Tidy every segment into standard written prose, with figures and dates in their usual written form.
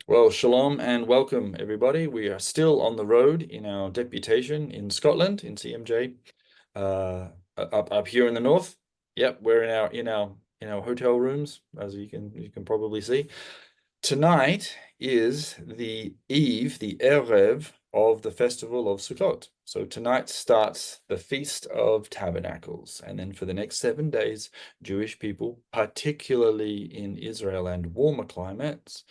Well, shalom and welcome, everybody. We are still on the road in our deputation in Scotland, in CMJ, up here in the north. Yep, we're in our hotel rooms, as you can probably see. Tonight is the eve, the erev of the festival of Sukkot. So tonight starts the Feast of Tabernacles, and then for the next 7 days, Jewish people, particularly in Israel and warmer climates,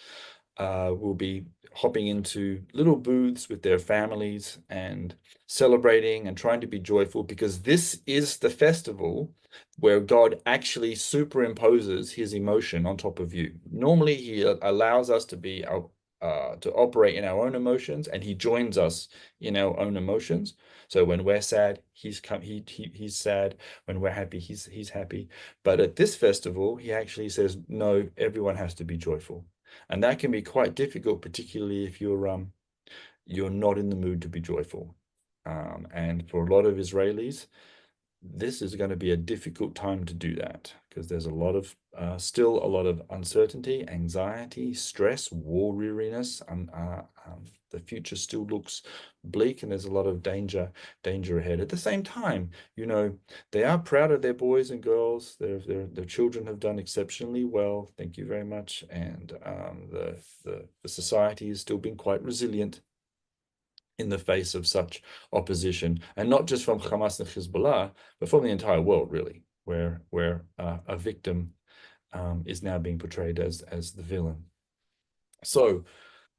will be hopping into little booths with their families and celebrating and trying to be joyful because this is the festival where God actually superimposes his emotion on top of you. Normally, he allows us to operate in our own emotions, and he joins us in our own emotions. So when we're sad, he's sad. When we're happy, he's happy. But at this festival, he actually says, no, everyone has to be joyful. And that can be quite difficult, particularly if you're not in the mood to be joyful. And for a lot of Israelis, this is going to be a difficult time to do that because there's still a lot of uncertainty, anxiety, stress, war weariness, and the future still looks bleak, and there's a lot of danger ahead. At the same time, they are proud of their boys and girls. Their children have done exceptionally well. Thank you very much. And the society has still been quite resilient in the face of such opposition, and not just from Hamas and Hezbollah, but from the entire world, really, where a victim is now being portrayed as the villain. So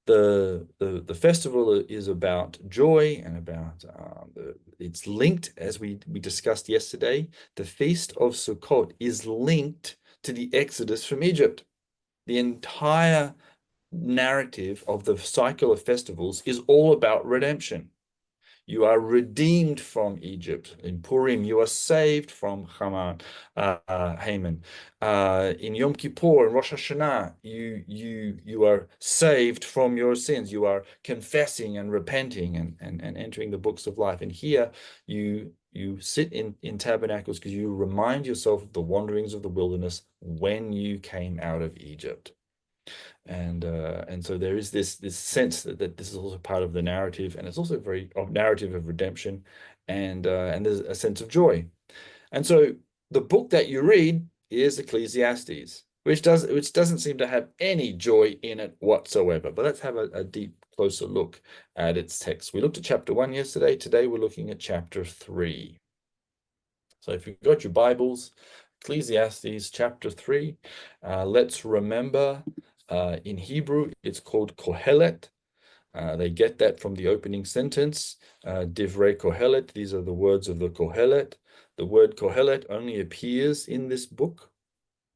the festival is about joy and about it's linked, as we discussed yesterday. The Feast of Sukkot is linked to the Exodus from Egypt. The entire narrative of the cycle of festivals is all about redemption. You are redeemed from Egypt. In Purim, you are saved from Haman. In Yom Kippur and Rosh Hashanah, you are saved from your sins. You are confessing and repenting and entering the books of life. And here you sit in tabernacles because you remind yourself of the wanderings of the wilderness when you came out of Egypt. And so there is this sense that this is also part of the narrative, and it's also very of narrative of redemption, and there's a sense of joy. And so the book that you read is Ecclesiastes, which doesn't seem to have any joy in it whatsoever. But let's have a deep, closer look at its text. We looked at chapter 1 yesterday. Today we're looking at chapter 3. So if you've got your Bibles, Ecclesiastes chapter 3, let's remember in Hebrew, it's called Kohelet. They get that from the opening sentence, Divrei Kohelet. These are the words of the Kohelet. The word Kohelet only appears in this book.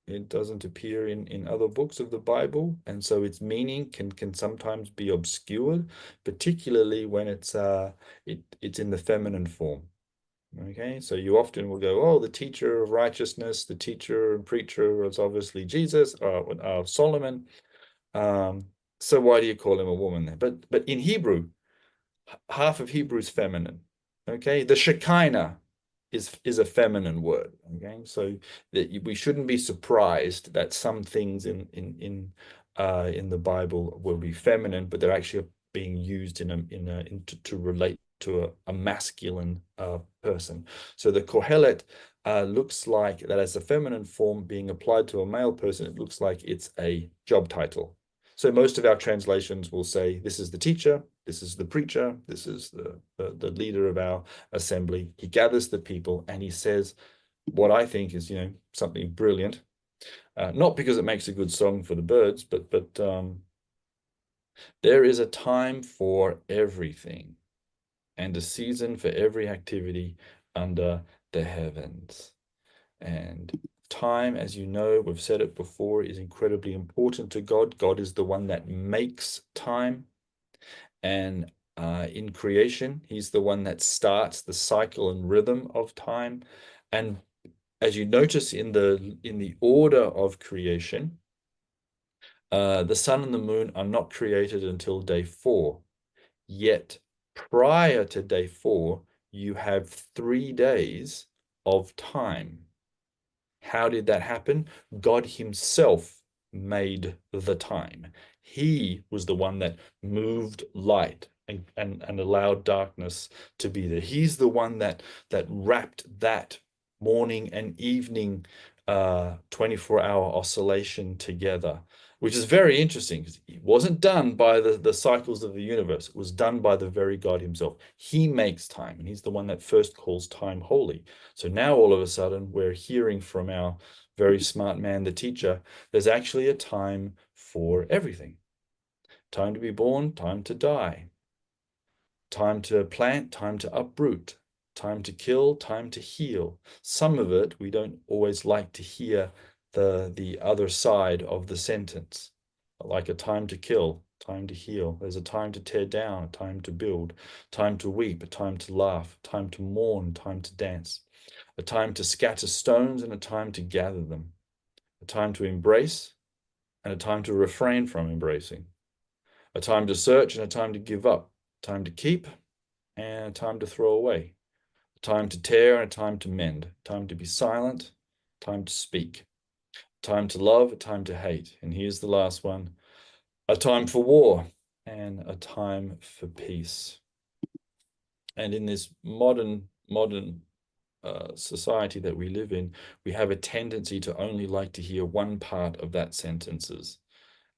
It doesn't appear in other books of the Bible, and so its meaning can sometimes be obscured, particularly when it's in the feminine form. Okay, so you often will go, oh, the teacher of righteousness, the teacher and preacher is obviously Jesus, Solomon. So why do you call him a woman there? But in Hebrew, half of Hebrew is feminine. Okay, the Shekinah is a feminine word. Okay, so that we shouldn't be surprised that some things in the Bible will be feminine, but they're actually being used to relate to a masculine person. So the Kohelet looks like that as a feminine form being applied to a male person. It looks like it's a job title. So most of our translations will say, this is the teacher, this is the preacher, this is the leader of our assembly. He gathers the people and he says what I think is, something brilliant. Not because it makes a good song for the birds, but there is a time for everything and a season for every activity under the heavens. And time, as you know, we've said it before, is incredibly important to God. God is the one that makes time. And in creation, he's the one that starts the cycle and rhythm of time. And as you notice in the order of creation, the sun and the moon are not created until day 4. Yet prior to day 4, you have 3 days of time. How did that happen? God himself made the time. He was the one that moved light and allowed darkness to be there. He's the one that wrapped that morning and evening 24-hour oscillation together, which is very interesting because it wasn't done by the cycles of the universe. It was done by the very God himself. He makes time, and he's the one that first calls time holy. So now all of a sudden we're hearing from our very smart man, the teacher, there's actually a time for everything. Time to be born, time to die. Time to plant, time to uproot. Time to kill, time to heal. Some of it, we don't always like to hear the other side of the sentence, like a time to kill, time to heal. There's a time to tear down, a time to build, time to weep, a time to laugh, time to mourn, time to dance, a time to scatter stones and a time to gather them, a time to embrace and a time to refrain from embracing, a time to search and a time to give up, time to keep and a time to throw away, a time to tear and a time to mend, time to be silent, time to speak, time to love, a time to hate. And here's the last one, a time for war and a time for peace. And in this modern society that we live in, we have a tendency to only like to hear one part of that sentences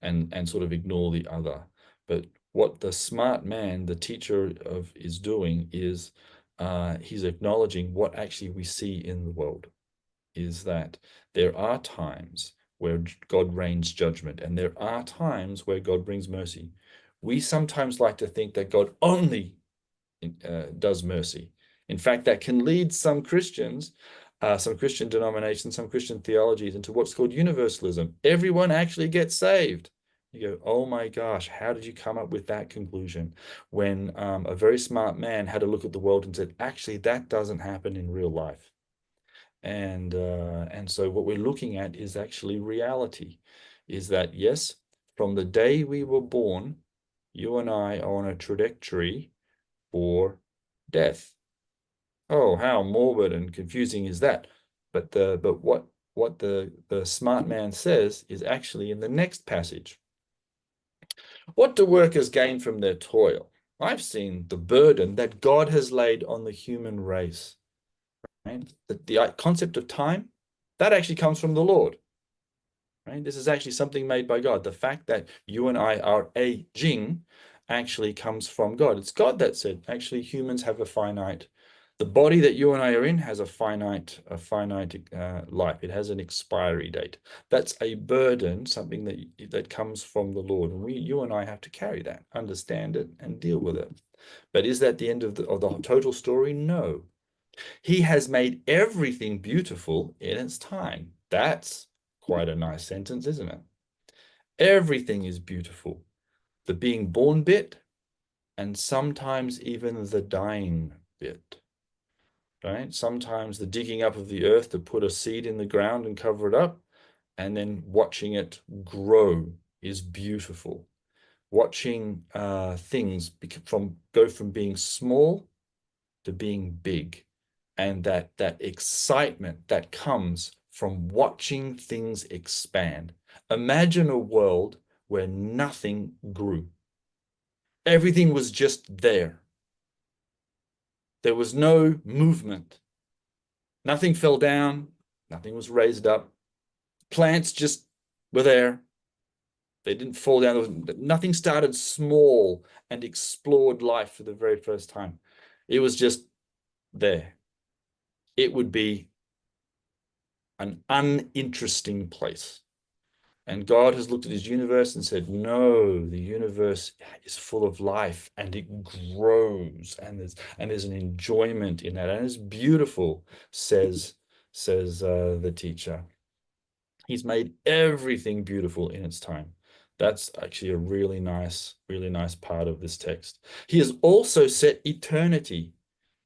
and sort of ignore the other. But what the smart man, the teacher of, is doing is he's acknowledging what actually we see in the world is that there are times where God rains judgment and there are times where God brings mercy. We sometimes like to think that God only does mercy. In fact, that can lead some Christians, some Christian denominations, some Christian theologies into what's called universalism. Everyone actually gets saved. You go, oh my gosh, how did you come up with that conclusion? When a very smart man had a look at the world and said, actually, that doesn't happen in real life. And so what we're looking at is actually reality, is that yes, from the day we were born, you and I are on a trajectory for death. Oh, how morbid and confusing is that? But what the smart man says is actually in the next passage. What do workers gain from their toil? I've seen the burden that God has laid on the human race. Right? The concept of time, that actually comes from the Lord. Right? This is actually something made by God. The fact that you and I are aging actually comes from God. It's God that said, actually, humans have a finite, the body that you and I are in has a finite life. It has an expiry date. That's a burden, something that comes from the Lord. And you and I have to carry that, understand it, and deal with it. But is that the end of the total story? No. He has made everything beautiful in its time. That's quite a nice sentence, isn't it? Everything is beautiful. The being born bit, and sometimes even the dying bit. Right? Sometimes the digging up of the earth to put a seed in the ground and cover it up, and then watching it grow is beautiful. Watching things go from being small to being big, and that excitement that comes from watching things expand. Imagine a world where nothing grew. Everything was just there. There was no movement. Nothing fell down. Nothing was raised up. Plants just were there. They didn't fall down. Nothing started small and explored life for the very first time. It was just there. It would be an uninteresting place. And God has looked at his universe and said, no, the universe is full of life and it grows and there's an enjoyment in that. And it's beautiful, says the teacher. He's made everything beautiful in its time. That's actually a really nice part of this text. He has also set eternity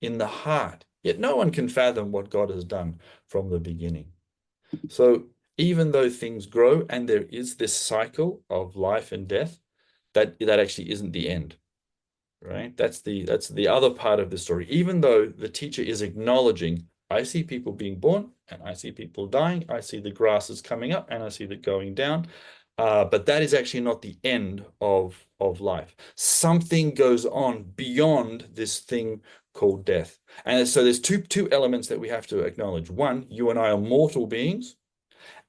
in the heart, yet no one can fathom what God has done from the beginning. So even though things grow and there is this cycle of life and death, that actually isn't the end, right? That's the other part of the story. Even though the teacher is acknowledging, I see people being born and I see people dying, I see the grasses coming up and I see that going down. But that is actually not the end of life. Something goes on beyond this thing called death. And so there's two elements that we have to acknowledge. One, you and I are mortal beings.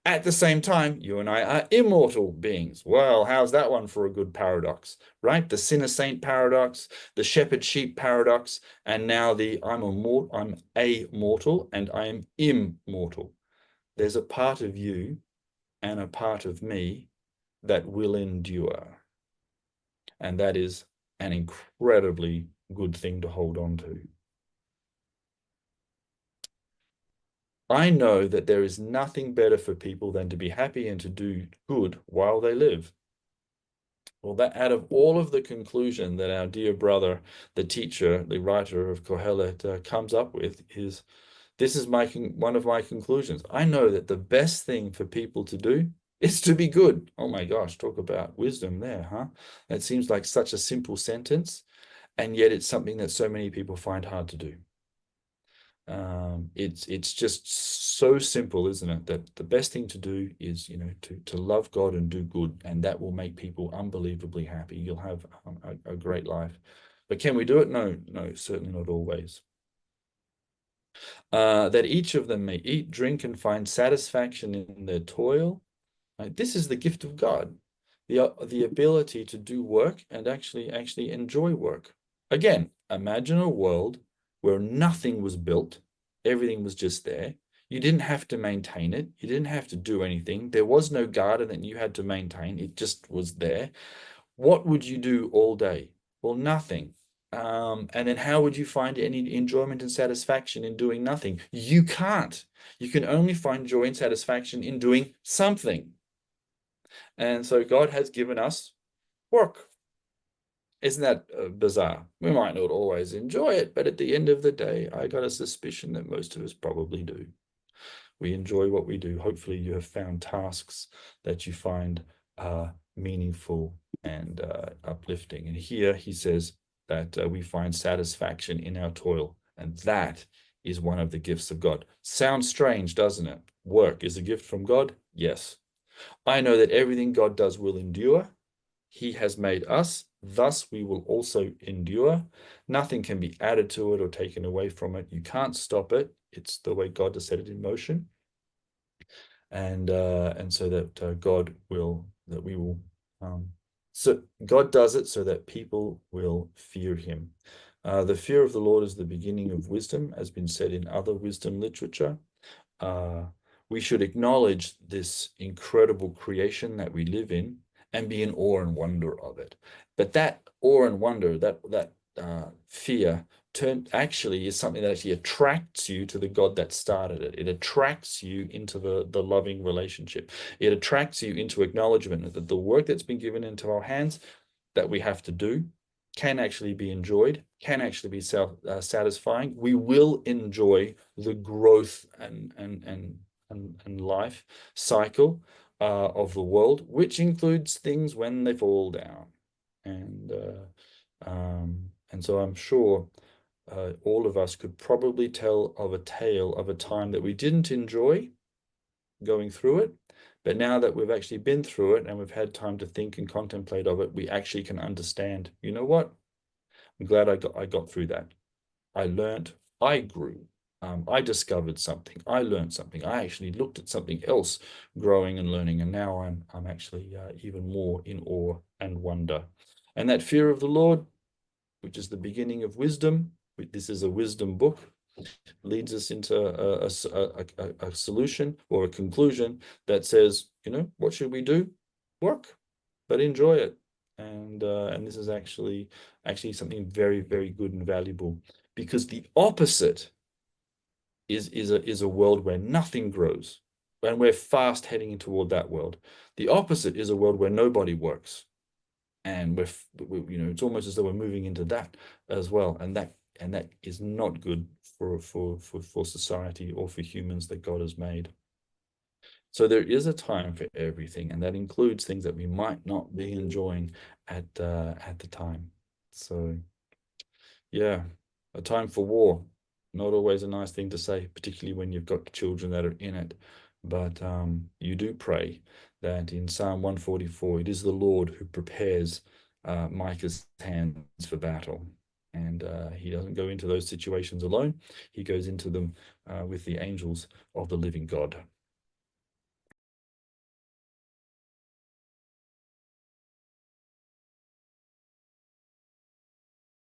At the same time, you and I are immortal beings. Well, how's that one for a good paradox, right? The sinner saint paradox, the shepherd sheep paradox, and now the I'm a mortal and I am immortal. There's a part of you and a part of me that will endure. And that is an incredibly good thing to hold on to. I know that there is nothing better for people than to be happy and to do good while they live. Well, that out of all of the conclusion that our dear brother, the teacher, the writer of Kohelet, comes up with is this is one of my conclusions. I know that the best thing for people to do is to be good. Oh my gosh, talk about wisdom there, huh? It seems like such a simple sentence, and yet it's something that so many people find hard to do. It's just so simple, isn't it? That the best thing to do is, to love God and do good, and that will make people unbelievably happy. You'll have a great life. But can we do it? No, no, certainly not always. That each of them may eat, drink, and find satisfaction in their toil. This is the gift of God, the ability to do work and actually enjoy work. Again, imagine a world where nothing was built, everything was just there. You didn't have to maintain it. You didn't have to do anything. There was no garden that you had to maintain. It just was there. What would you do all day? Well, nothing. And then how would you find any enjoyment and satisfaction in doing nothing? You can't. You can only find joy and satisfaction in doing something. And so God has given us work. Isn't that bizarre? We might not always enjoy it, but at the end of the day, I got a suspicion that most of us probably do. We enjoy what we do. Hopefully, you have found tasks that you find meaningful and uplifting. And here he says that we find satisfaction in our toil, and that is one of the gifts of God. Sounds strange, doesn't it? Work is a gift from God? Yes. I know that everything God does will endure. He has made us, thus we will also endure. Nothing can be added to it or taken away from it. You can't stop it. It's the way God has set it in motion. And so that so God does it so that people will fear him. The fear of the Lord is the beginning of wisdom, has been said in other wisdom literature. We should acknowledge this incredible creation that we live in and be in awe and wonder of it. But that awe and wonder, that fear, actually is something that actually attracts you to the God that started it. It attracts you into the loving relationship. It attracts you into acknowledgement that the work that's been given into our hands that we have to do can actually be enjoyed, can actually be satisfying. We will enjoy the growth and life cycle of the world, which includes things when they fall down. And so I'm sure all of us could probably tell of a tale of a time that we didn't enjoy going through it, but now that we've actually been through it and we've had time to think and contemplate of it, we actually can understand, you know what? I'm glad I got through that. I learned, I grew. I discovered something. I learned something. I actually looked at something else growing and learning, and now I'm actually even more in awe and wonder. And that fear of the Lord, which is the beginning of wisdom, this is a wisdom book, leads us into a solution or a conclusion that says, what should we do? Work, but enjoy it. And this is actually something very, very good and valuable, because the opposite is a world where nothing grows, and we're fast heading toward that world. The opposite is a world where nobody works, and it's almost as though we're moving into that as well, and that is not good for society or for humans that God has made. So there is a time for everything, and that includes things that we might not be enjoying at the time. So yeah, a time for war, not always a nice thing to say, particularly when you've got children that are in it. But you do pray that in Psalm 144, it is the Lord who prepares Micah's hands for battle. And he doesn't go into those situations alone. He goes into them with the angels of the living God.